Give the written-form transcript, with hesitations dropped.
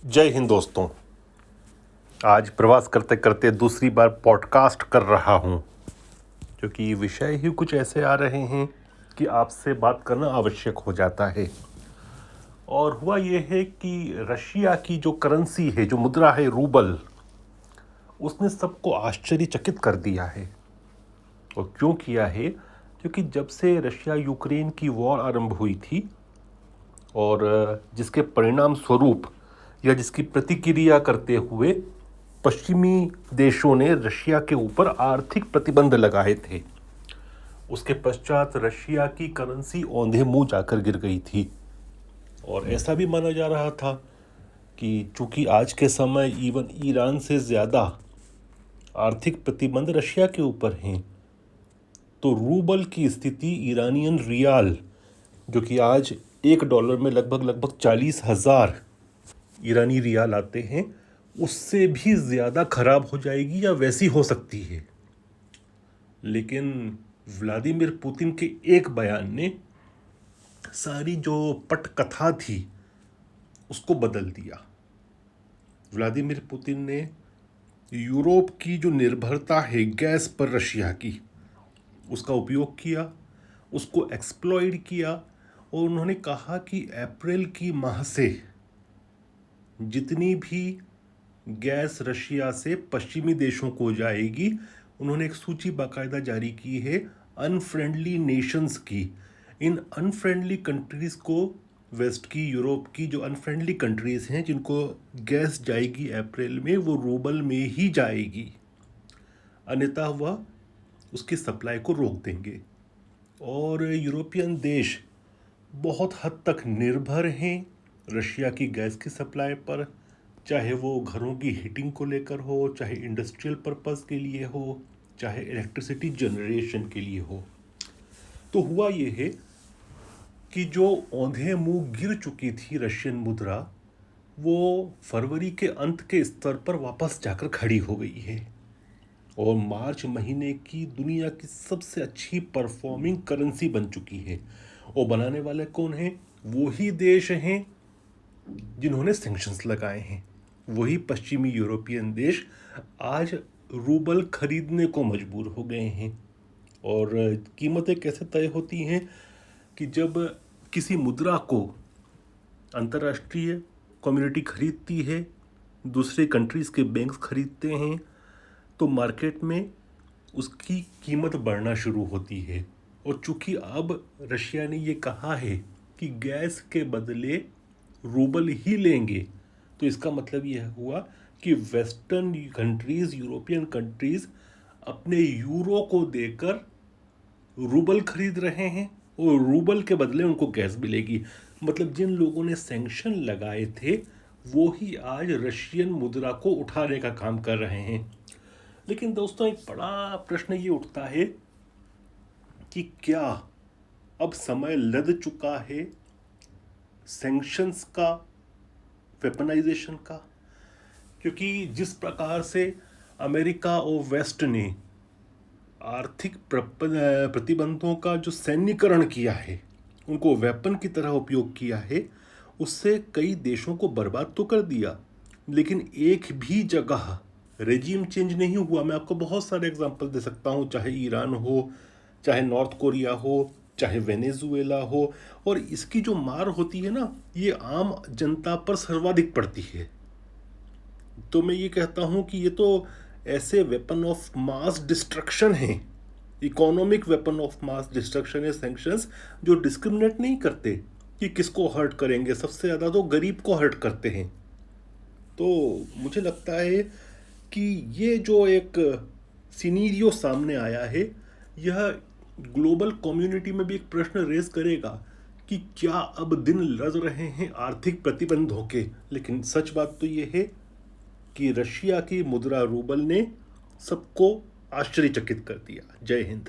जय हिंद दोस्तों। आज प्रवास करते करते दूसरी बार पॉडकास्ट कर रहा हूँ क्योंकि विषय ही कुछ ऐसे आ रहे हैं कि आपसे बात करना आवश्यक हो जाता है। और हुआ ये है कि रशिया की जो करेंसी है, जो मुद्रा है रूबल, उसने सबको आश्चर्यचकित कर दिया है। और क्यों किया है? क्योंकि जब से रशिया यूक्रेन की वॉर आरंभ हुई थी और जिसके परिणाम स्वरूप या जिसकी प्रतिक्रिया करते हुए पश्चिमी देशों ने रशिया के ऊपर आर्थिक प्रतिबंध लगाए थे, उसके पश्चात रशिया की करेंसी औंधे मुंह जाकर गिर गई थी। और ऐसा भी माना जा रहा था कि चूंकि आज के समय इवन ईरान से ज़्यादा आर्थिक प्रतिबंध रशिया के ऊपर हैं, तो रूबल की स्थिति ईरानियन रियाल, जो कि आज $1 में लगभग 40,000 ईरानी रियाल आते हैं, उससे भी ज़्यादा खराब हो जाएगी या वैसी हो सकती है। लेकिन व्लादिमीर पुतिन के एक बयान ने सारी जो पटकथा थी उसको बदल दिया। व्लादिमीर पुतिन ने यूरोप की जो निर्भरता है गैस पर रशिया की, उसका उपयोग किया, उसको एक्सप्लॉइट किया और उन्होंने कहा कि अप्रैल की माह से जितनी भी गैस रशिया से पश्चिमी देशों को जाएगी, उन्होंने एक सूची बाकायदा जारी की है अनफ्रेंडली नेशंस की। इन अनफ्रेंडली कंट्रीज़ को, वेस्ट की, यूरोप की जो अनफ्रेंडली कंट्रीज़ हैं जिनको गैस जाएगी अप्रैल में, वो रूबल में ही जाएगी, अन्यथा वह उसकी सप्लाई को रोक देंगे। और यूरोपियन देश बहुत हद तक निर्भर हैं रशिया की गैस की सप्लाई पर, चाहे वो घरों की हीटिंग को लेकर हो, चाहे इंडस्ट्रियल पर्पस के लिए हो, चाहे इलेक्ट्रिसिटी जनरेशन के लिए हो। तो हुआ ये है कि जो औंधे मुंह गिर चुकी थी रशियन मुद्रा, वो फरवरी के अंत के स्तर पर वापस जाकर खड़ी हो गई है और मार्च महीने की दुनिया की सबसे अच्छी परफॉर्मिंग करेंसी बन चुकी है। और बनाने वाले कौन हैं? वही देश हैं जिन्होंने सैंक्शंस लगाए हैं। वही पश्चिमी यूरोपियन देश आज रूबल खरीदने को मजबूर हो गए हैं। और कीमतें कैसे तय होती हैं कि जब किसी मुद्रा को अंतर्राष्ट्रीय कम्युनिटी खरीदती है, दूसरे कंट्रीज़ के बैंक्स खरीदते हैं, तो मार्केट में उसकी कीमत बढ़ना शुरू होती है। और चूंकि अब रशिया ने ये कहा है कि गैस के बदले रूबल ही लेंगे, तो इसका मतलब यह हुआ कि वेस्टर्न कंट्रीज़, यूरोपियन कंट्रीज़ अपने यूरो को देकर रूबल खरीद रहे हैं और रूबल के बदले उनको गैस मिलेगी। मतलब जिन लोगों ने सैंक्शन लगाए थे वो ही आज रशियन मुद्रा को उठाने का काम कर रहे हैं। लेकिन दोस्तों, एक बड़ा प्रश्न ये उठता है कि क्या अब समय लद चुका है सैंक्शंस का, वेपनाइजेशन का? क्योंकि जिस प्रकार से अमेरिका और वेस्ट ने आर्थिक प्रतिबंधों का जो सैन्यकरण किया है, उनको वेपन की तरह उपयोग किया है, उससे कई देशों को बर्बाद तो कर दिया, लेकिन एक भी जगह रेजिम चेंज नहीं हुआ। मैं आपको बहुत सारे एग्जांपल दे सकता हूँ, चाहे ईरान हो, चाहे नॉर्थ कोरिया हो, चाहे वेनेजुएला हो। और इसकी जो मार होती है ना, ये आम जनता पर सर्वाधिक पड़ती है। तो मैं ये कहता हूँ कि ये तो ऐसे वेपन ऑफ मास डिस्ट्रक्शन है, economic weapon of mass destruction है सैंक्शंस, जो डिस्क्रिमिनेट नहीं करते कि किसको हर्ट करेंगे। सबसे ज़्यादा तो गरीब को हर्ट करते हैं। तो मुझे लगता है कि ये जो एक सिनेरियो सामने आया है, यह ग्लोबल कम्युनिटी में भी एक प्रश्न रेज करेगा कि क्या अब दिन लद रहे हैं आर्थिक प्रतिबंधों के। लेकिन सच बात तो ये है कि रशिया की मुद्रा रूबल ने सबको आश्चर्यचकित कर दिया। जय हिंद।